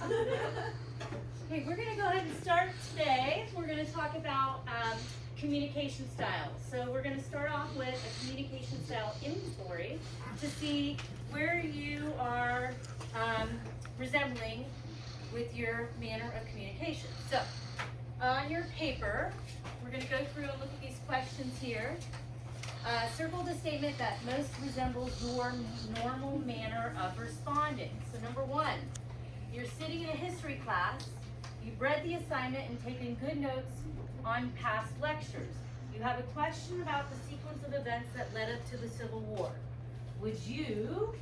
Okay, we're going to go ahead and start today. We're going to talk about communication styles. So we're going to start off with a communication style inventory to see where you are resembling with your manner of communication. So on your paper, we're going to go through and look at these questions here. Circle the statement that most resembles your normal manner of responding. So number one, you're sitting in a history class, you've read the assignment and taken good notes on past lectures. You have a question about the sequence of events that led up to the Civil War. Would you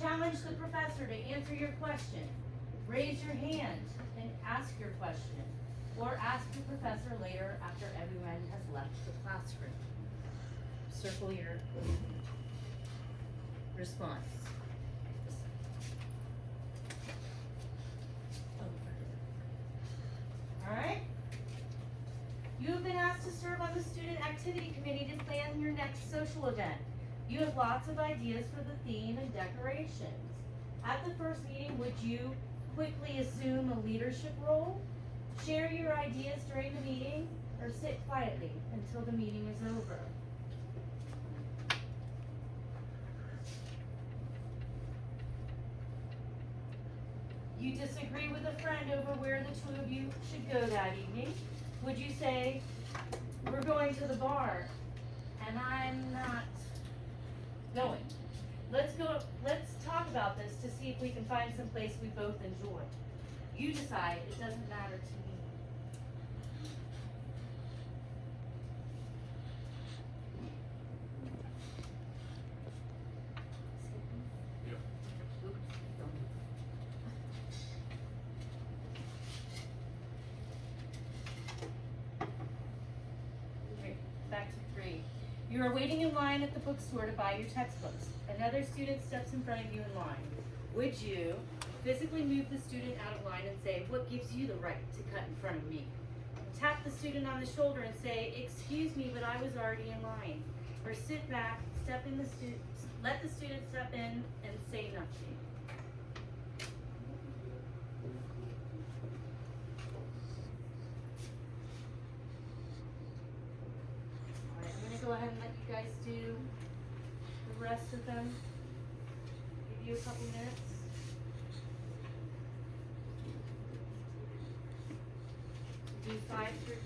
challenge the professor to answer your question? Raise your hand and ask your question, or ask the professor later after everyone has left the classroom. Circle your response. All right. You have been asked to serve on the student activity committee to plan your next social event. You have lots of ideas for the theme and decorations. At the first meeting, would you quickly assume a leadership role? Share your ideas during the meeting, or sit quietly until the meeting is over? You disagree with a friend over where the two of you should go that evening. Would you say, we're going to the bar, and I'm not going? Let's talk about this to see if we can find some place we both enjoy. You decide, it doesn't matter to me. Back to 3. You are waiting in line at the bookstore to buy your textbooks. Another student steps in front of you in line. Would you physically move the student out of line and say, what gives you the right to cut in front of me? Tap the student on the shoulder and say, excuse me, but I was already in line. Or sit back, let the student step in and say nothing. Go ahead and let you guys do the rest of them. Give you a couple minutes. Do 5 through 10.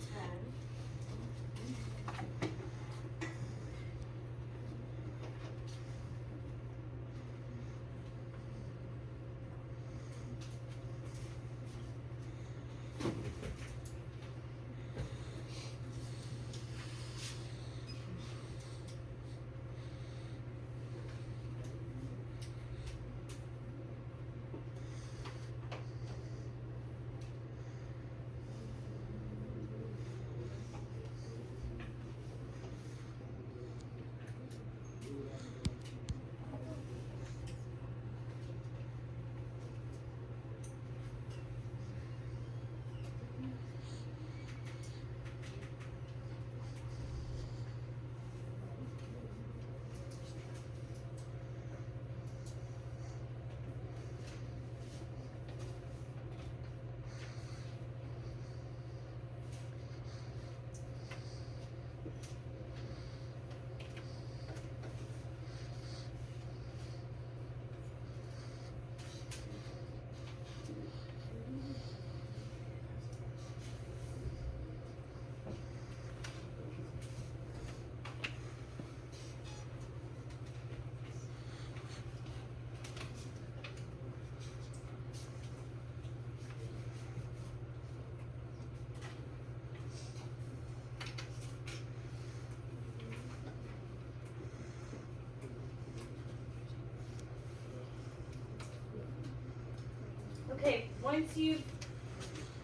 Okay, once you've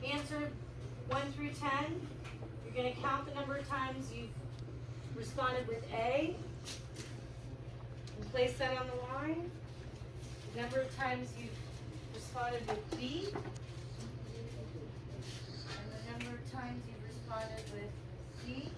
answered 1 through 10, you're going to count the number of times you've responded with A and place that on the line. The number of times you've responded with B, and the number of times you've responded with C.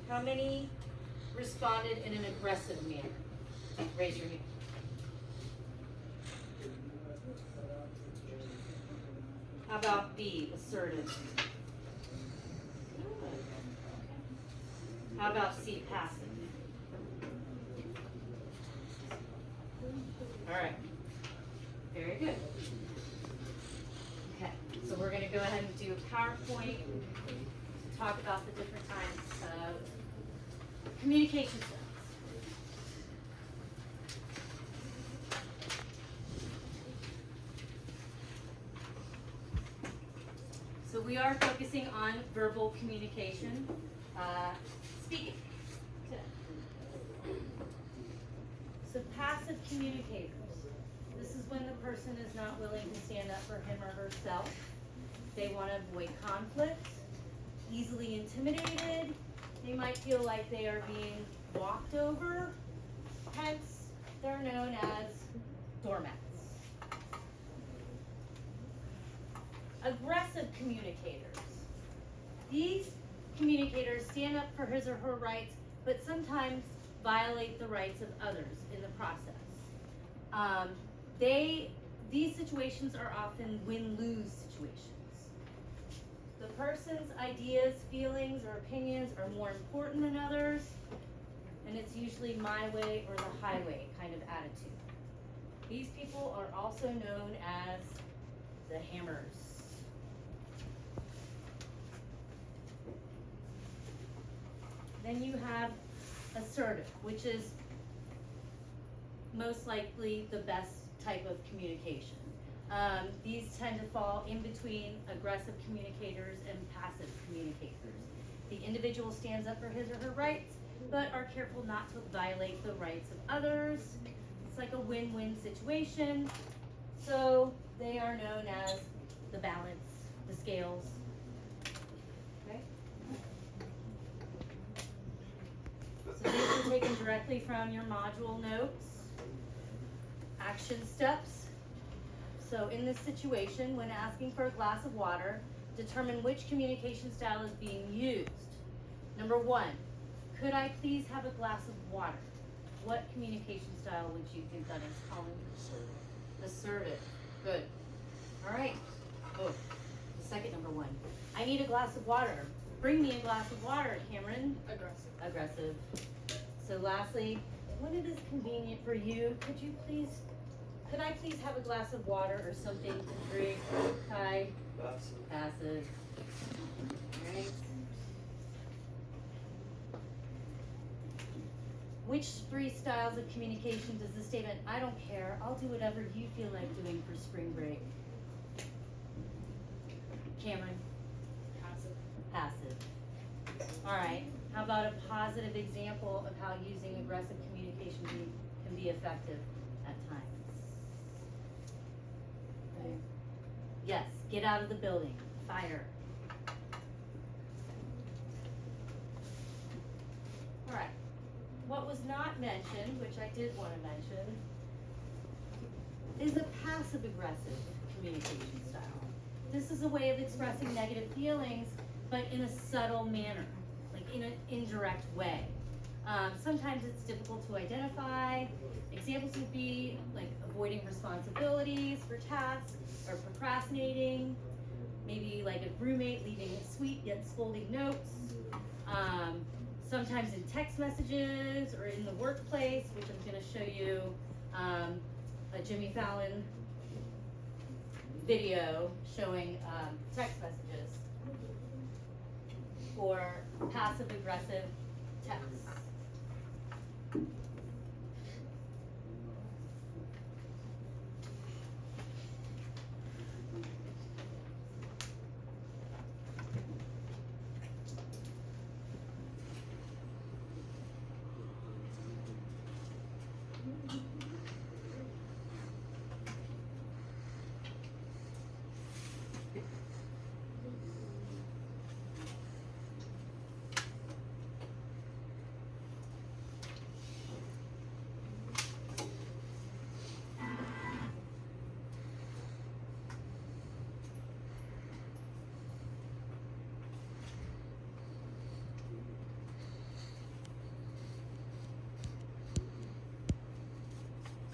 How many responded in an aggressive manner? Raise your hand. How about B, assertive? How about C, passive? All right. Very good. Okay, so we're going to go ahead and do a PowerPoint to talk about the different kinds of communication styles. So we are focusing on verbal communication, speaking today. So passive communicators. This is when the person is not willing to stand up for him or herself. They want to avoid conflict, easily intimidated. They might feel like they are being walked over. Hence, they're known as doormats. Aggressive communicators. These communicators stand up for his or her rights, but sometimes violate the rights of others in the process. These situations are often win-lose situations. The person's ideas, feelings, or opinions are more important than others, and it's usually my way or the highway kind of attitude. These people are also known as the hammers. Then you have assertive, which is most likely the best type of communication. These tend to fall in between aggressive communicators and passive communicators. The individual stands up for his or her rights, but are careful not to violate the rights of others. It's like a win-win situation. So they are known as the balance, the scales. Okay? So these are taken directly from your module notes. Action steps. So in this situation, when asking for a glass of water, determine which communication style is being used. Number 1, could I please have a glass of water? What communication style would you think that is, Colin? Assertive. Good. All right. Oh, the second number 1. I need a glass of water. Bring me a glass of water, Cameron. Aggressive. Aggressive. So lastly, when it is convenient for you, could I please have a glass of water or something to drink? Kai? Passive. Passive. All right. Which 3 styles of communication does the statement, I don't care, I'll do whatever you feel like doing for spring break? Cameron? Passive. Passive. All right. How about a positive example of how using aggressive communication can be effective at times? Okay. Yes, get out of the building. Fire. All right. What was not mentioned, which I did want to mention, is a passive-aggressive communication style. This is a way of expressing negative feelings, but in a subtle manner, like in an indirect way. Sometimes it's difficult to identify. Examples would be like avoiding responsibilities for tasks or procrastinating, maybe like a roommate leaving sweet yet scolding notes. Sometimes in text messages or in the workplace, which I'm going to show you a Jimmy Fallon video showing text messages for passive-aggressive texts.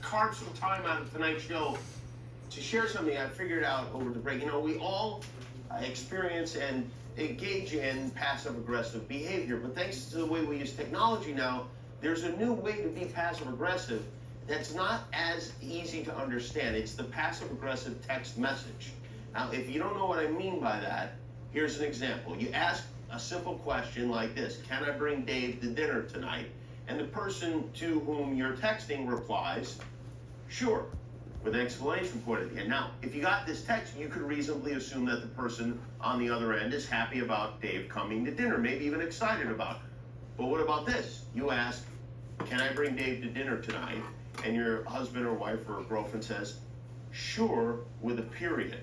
carve some time out of tonight's show to share something I figured out over the break. You know, we all experience and engage in passive-aggressive behavior, but thanks to the way we use technology now, there's a new way to be passive-aggressive that's not as easy to understand. It's the passive-aggressive text message. Now, if you don't know what I mean by that, here's an example. You ask a simple question like this: can I bring Dave to dinner tonight? And the person to whom you're texting replies, sure, with an exclamation point at the end. Now, if you got this text, you could reasonably assume that the person on the other end is happy about Dave coming to dinner, maybe even excited about it. But what about this? You ask, can I bring Dave to dinner tonight? And your husband or wife or girlfriend says, sure, with a period.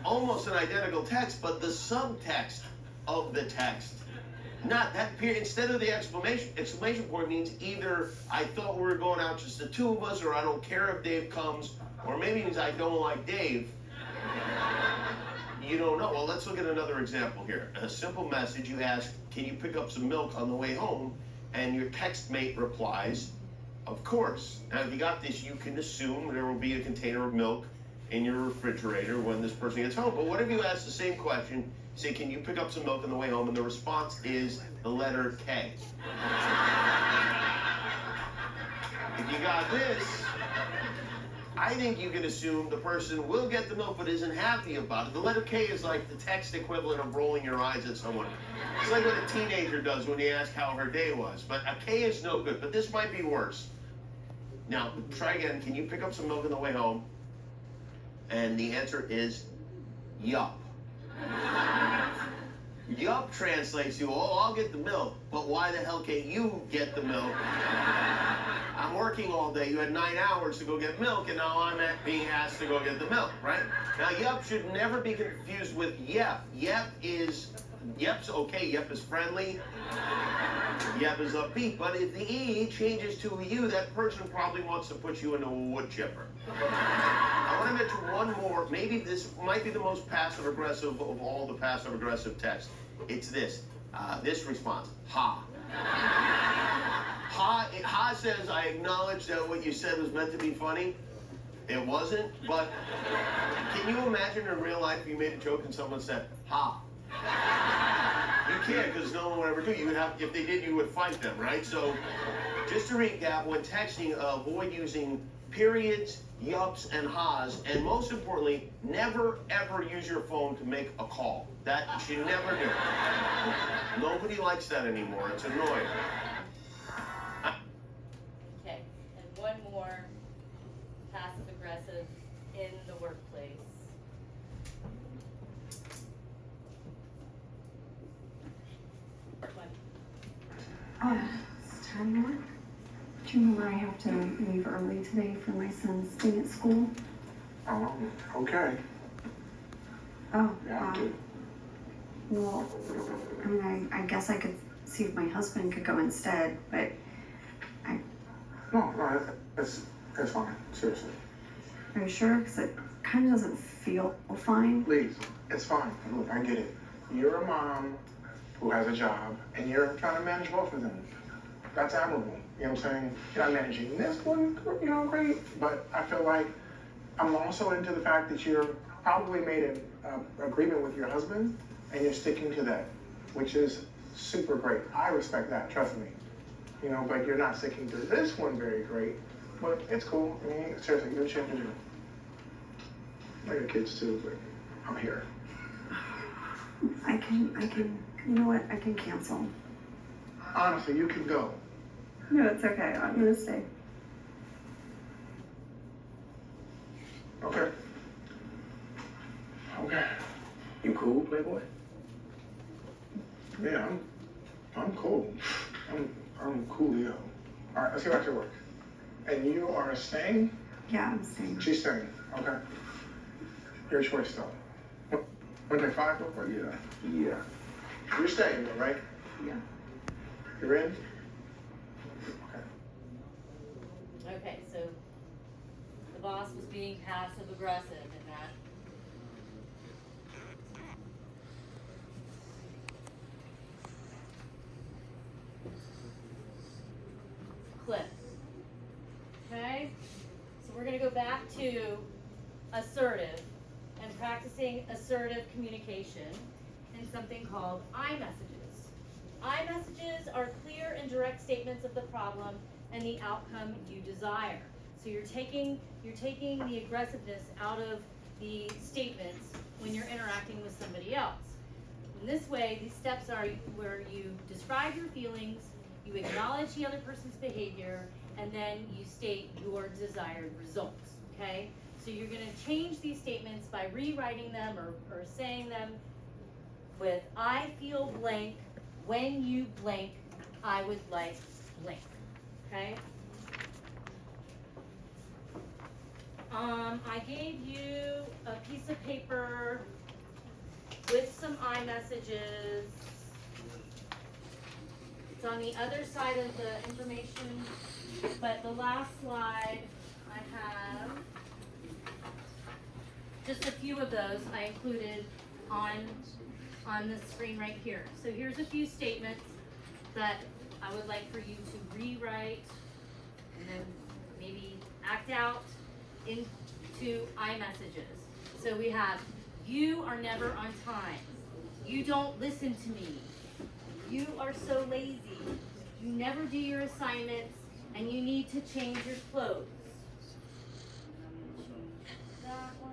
Almost an identical text, but the subtext of the text, not that period. Instead of the exclamation point means either I thought we were going out just the two of us, or I don't care if Dave comes, or maybe it means I don't like Dave. You don't know. Well, let's look at another example here. A simple message: you ask, can you pick up some milk on the way home? And your text mate replies, of course. Now, if you got this, you can assume there will be a container of milk in your refrigerator when this person gets home. But what if you ask the same question, say, can you pick up some milk on the way home? And the response is the letter K. If you got this, I think you can assume the person will get the milk but isn't happy about it. The letter K is like the text equivalent of rolling your eyes at someone. It's like what a teenager does when you ask how her day was. But a K is no good, but this might be worse. Now, try again. Can you pick up some milk on the way home? And the answer is yup. Yup translates to, oh, I'll get the milk, but why the hell can't you get the milk? I'm working all day. You had 9 hours to go get milk, and now I'm being asked to go get the milk, right? Now, yup should never be confused with yep. Yep's okay. Yep is friendly. Yep is upbeat. But if the E changes to a U, that person probably wants to put you into a wood chipper. I want to mention one more. Maybe this might be the most passive-aggressive of all the passive-aggressive texts. It's this. This response. Ha. Ha says, I acknowledge that what you said was meant to be funny. It wasn't, but can you imagine in real life you made a joke and someone said, ha? You can't, because no one would ever do it. You would have, if they did, you would fight them, right? So just to recap, when texting, avoid using periods, yups, and ha's, and most importantly, never ever use your phone to make a call. That you should never do. Nobody likes that anymore. It's annoying. Okay, and one more passive-aggressive in the workplace. It's time now. Do you remember I have to leave early today for my son's thing at school? Okay. Oh, Yeah, I do. well, I mean, I guess I could see if my husband could go instead, but No, it's fine. Seriously. are you sure? Because it kind of doesn't feel fine. Please, it's fine. Look, I get it. You're a mom who has a job, and you're trying to manage both of them. That's admirable. You know what I'm saying? You're not managing this one, you know, great. But I feel like I'm also into the fact that you're probably made an agreement with your husband, and you're sticking to that, which is super great. I respect that, trust me. You know, but you're not sticking to this one very great. But it's cool. I mean, seriously, you're shit to do. I got kids too, but I'm here. I can, you know what? I can cancel. Honestly, you can go. No, it's okay. I'm gonna stay. Okay. Okay. You cool, Playboy? Yeah, I'm cool. I'm coolio. All right, let's get back to work. And you are staying? Yeah, I'm staying. She's staying. Okay. Your choice, though. Monday 5 o'clock? Yeah. You're staying, though, right? Yeah. You're in? Okay. Okay, so the boss was being passive-aggressive in that. Clip. to assertive and practicing assertive communication in something called iMessages. iMessages are clear and direct statements of the problem and the outcome you desire. So you're taking the aggressiveness out of the statements when you're interacting with somebody else. In this way, these steps are where you describe your feelings, you acknowledge the other person's behavior, and then you state your desired results, okay? So you're gonna change these statements by rewriting them or saying them with, I feel blank, when you blank, I would like blank, okay? I gave you a piece of paper with some iMessages. It's on the other side of the information, but the last slide I have, just a few of those I included on the screen right here. So here's a few statements that I would like for you to rewrite and then maybe act out into iMessages. So we have, you are never on time. You don't listen to me. You are so lazy. You never do your assignments and you need to change your clothes. That one.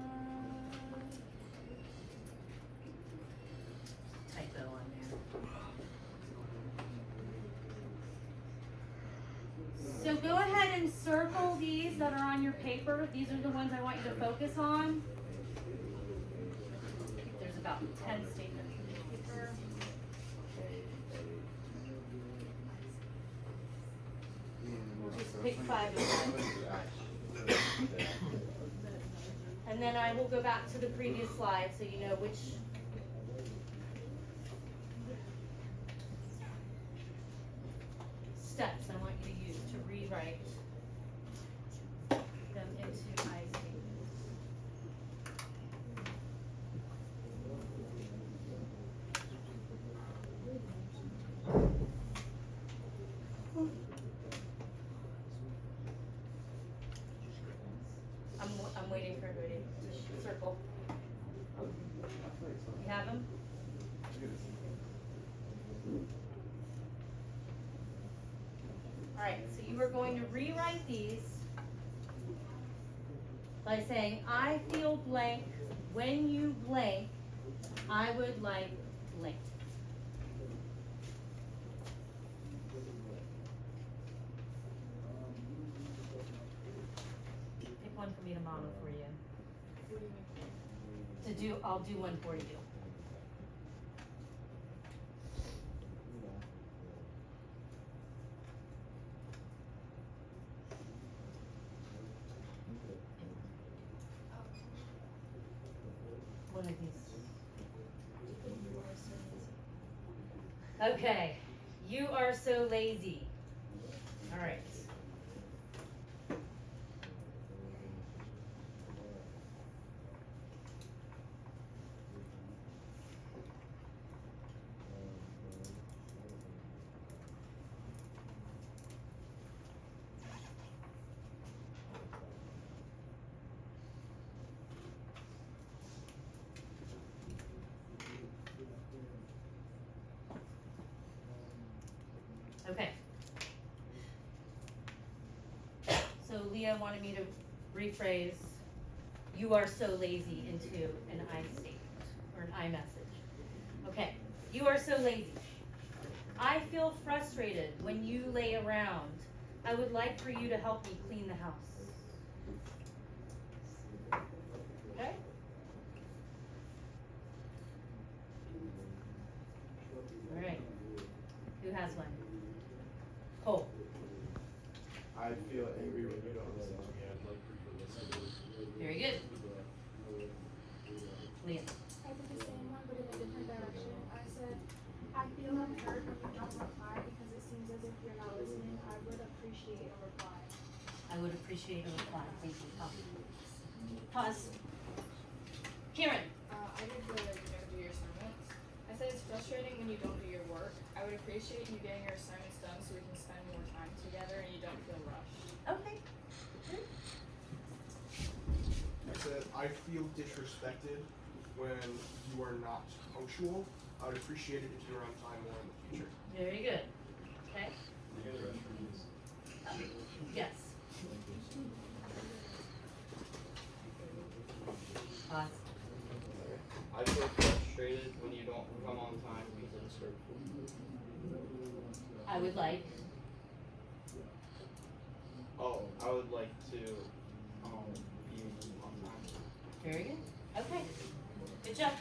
Typo on there. So go ahead and circle these that are on your paper. These are the ones I want you to focus on. I think there's about 10 statements in the paper. We'll just pick 5 of them. And then I will go back to the previous slide so you know which steps I want you to use to rewrite them into I statements. I'm waiting for everybody to circle. You have them? Alright, so you are going to rewrite these by saying, I feel blank, when you blank, I would like blank. Pick one for me to model for you. I'll do one for you. One of these. Okay, you are so lazy. All right. Okay. So Leah wanted me to rephrase, you are so lazy, into an I statement, or an I message. Okay, you are so lazy. I feel frustrated when you lay around. I would like for you to help me clean the house. Okay? All right. Who has one? Cole. I feel angry when you don't listen to me. I'd like for you to listen to me. Very good. Leah. I did the same one, but in a different direction. I said, I feel unheard when you don't reply because it seems as if you're not listening. I would appreciate a reply. I would appreciate a reply. Thank you. Pause. Karen. I did feel like you never do your assignments. I said it's frustrating when you don't do your work. I would appreciate you getting your assignments done so we can spend more time together and you don't feel rushed. Okay. said, I feel disrespected when you are not punctual. I would appreciate it if you were on time more in the future. Very good. Okay? Yes. Pause. I feel frustrated when you don't come on time because of the service. I would like. Oh, I would like to be on time. Very good. Okay. Good job.